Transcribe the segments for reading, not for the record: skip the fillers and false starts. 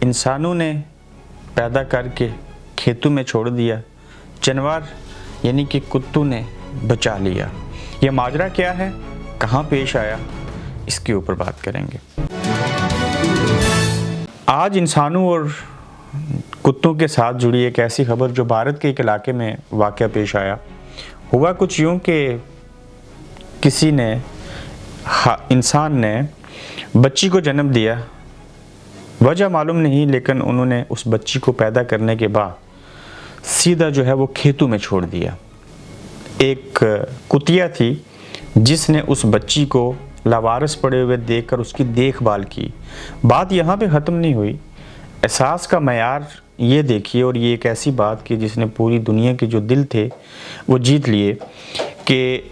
इंसानों ने पैदा करके खेतों में छोड़ दिया, जानवर यानी कि कुत्तों ने बचा लिया। यह माजरा क्या है, कहाँ पेश आया, इसके ऊपर बात करेंगे। आज इंसानों और कुत्तों के साथ जुड़ी एक ऐसी खबर जो भारत के एक इलाके में वाक़या पेश आया। हुआ कुछ यूँ कि किसी ने इंसान ने बच्ची को जन्म दिया, वजह मालूम नहीं, लेकिन उन्होंने उस बच्ची को पैदा करने के बाद सीधा जो है वो खेतों में छोड़ दिया। एक कुतिया थी जिसने उस बच्ची को लावारिस पड़े हुए देखकर उसकी देखभाल की। बात यहाँ पे ख़त्म नहीं हुई, एहसास का मयार ये देखिए, और ये एक ऐसी बात की जिसने पूरी दुनिया के जो दिल थे वो जीत लिए कि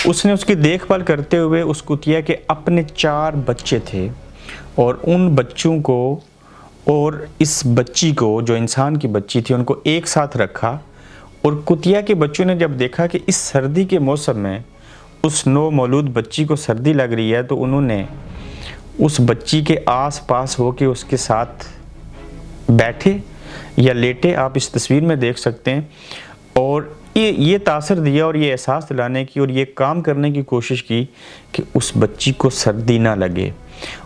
उसने उसकी देखभाल करते हुए उस कुतिया के अपने 4 बच्चे थे, और उन बच्चों को और इस बच्ची को जो इंसान की बच्ची थी उनको एक साथ रखा। और कुतिया के बच्चों ने जब देखा कि इस सर्दी के मौसम में उस नौ मौलूद बच्ची को सर्दी लग रही है, तो उन्होंने उस बच्ची के आस पास होके उसके साथ बैठे या लेटे, आप इस तस्वीर में देख सकते हैं, और ये तासर दिया और ये एहसास दिलाने की और ये काम करने की कोशिश की कि उस बच्ची को सर्दी ना लगे।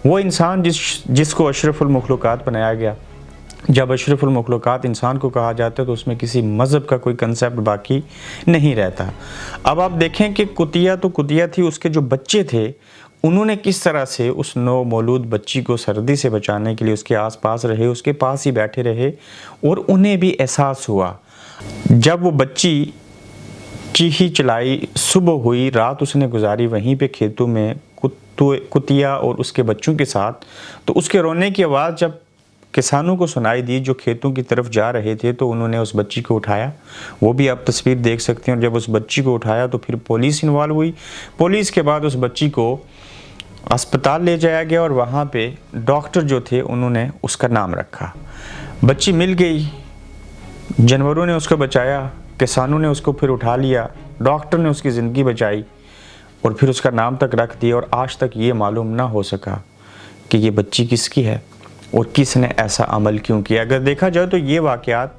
वो इंसान जिसको अशरफुल मखलूक़ात बनाया गया, जब अशरफुल मखलूक़ात इंसान को कहा जाता है तो उसमें किसी मज़हब का कोई कंसेप्ट बाकी नहीं रहता। अब आप देखें कि कुतिया तो कुतिया थी, उसके जो बच्चे थे उन्होंने किस तरह से उस नौ मौलूद बच्ची को सर्दी से बचाने के लिए उसके आसपास रहे, उसके पास ही बैठे रहे, और उन्हें भी एहसास हुआ। जब वो बच्ची चीखी चलाई, सुबह हुई, रात उसने गुजारी वहीं पे खेतों में कुतिया और उसके बच्चों के साथ, तो उसके रोने की आवाज़ जब किसानों को सुनाई दी जो खेतों की तरफ जा रहे थे, तो उन्होंने उस बच्ची को उठाया। वो भी आप तस्वीर देख सकते हैं। और जब उस बच्ची को उठाया तो फिर पुलिस इन्वॉल्व हुई। पुलिस के बाद उस बच्ची को अस्पताल ले जाया गया और वहाँ पे डॉक्टर जो थे उन्होंने उसका नाम रखा। बच्ची मिल गई, जानवरों ने उसको बचाया, किसानों ने उसको फिर उठा लिया, डॉक्टर ने उसकी ज़िंदगी बचाई और फिर उसका नाम तक रख दिया। और आज तक ये मालूम ना हो सका कि ये बच्ची किसकी है और किसने ऐसा अमल क्यों किया। अगर देखा जाए तो ये वाक़यात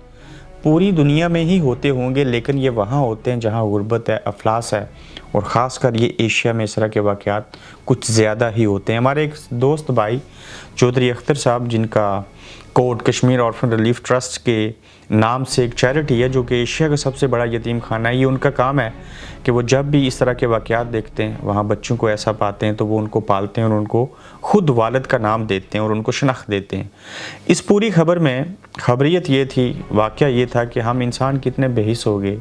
पूरी दुनिया में ही होते होंगे, लेकिन ये वहाँ होते हैं जहाँ गुर्बत है, अफलास है, और ख़ासकर ये एशिया में इस तरह के वाक़यात कुछ ज़्यादा ही होते हैं। हमारे एक दोस्त भाई चौधरी अख्तर साहब, जिनका कोट कश्मीर ऑर्फन रिलीफ ट्रस्ट के नाम से एक चैरिटी है जो कि एशिया का सबसे बड़ा यतीम खाना है, ये उनका काम है कि वो जब भी इस तरह के वाक़यात देखते हैं, वहाँ बच्चों को ऐसा पाते हैं, तो वो उनको पालते हैं और उनको ख़ुद वालिद का नाम देते हैं और उनको शनाख्त देते हैं। इस पूरी खबर में खबरियत ये थी, वाक़या ये था कि हम इंसान कितने बेहिस हो गए,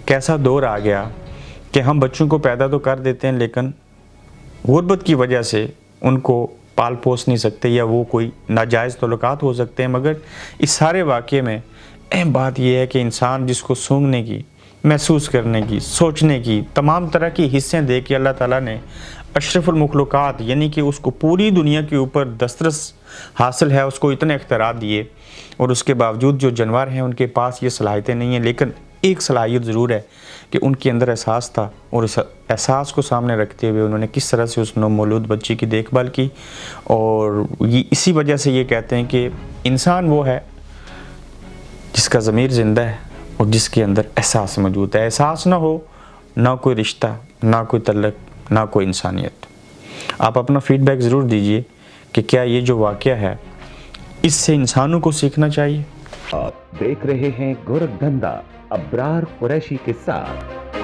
कैसा दौर आ गया कि हम बच्चों को पैदा तो कर देते हैं लेकिन गुर्बत की वजह से उनको पाल पोस नहीं सकते, या वो कोई नाजायज़ तल्लुकात हो सकते हैं। मगर इस सारे वाक़े में अहम बात यह है कि इंसान जिसको सूंघने की, महसूस करने की, सोचने की तमाम तरह की हिस्सें दे के अल्लाह ताला ने अशरफुल मखलूक़ात यानी कि उसको पूरी दुनिया के ऊपर दस्तरस हासिल है, उसको इतने इख्तियारात दिए, और उसके बावजूद जो जानवर हैं उनके पास ये सलाहियतें नहीं हैं। लेकिन एक सलाहियत ज़रूर है कि उनके अंदर एहसास था, और इस एहसास को सामने रखते हुए उन्होंने किस तरह से उस नवमौलूद बच्ची की देखभाल की। और ये इसी वजह से ये कहते हैं कि इंसान वो है जिसका ज़मीर ज़िंदा है और जिसके अंदर एहसास मौजूद है। एहसास ना हो, ना कोई रिश्ता, ना कोई तल्लक, ना कोई इंसानियत। आप अपना फ़ीडबैक ज़रूर दीजिए कि क्या ये जो वाक़या है इससे इंसानों को सीखना चाहिए। आप देख रहे हैं गोरखधंधा अब्रार कुरैशी के साथ।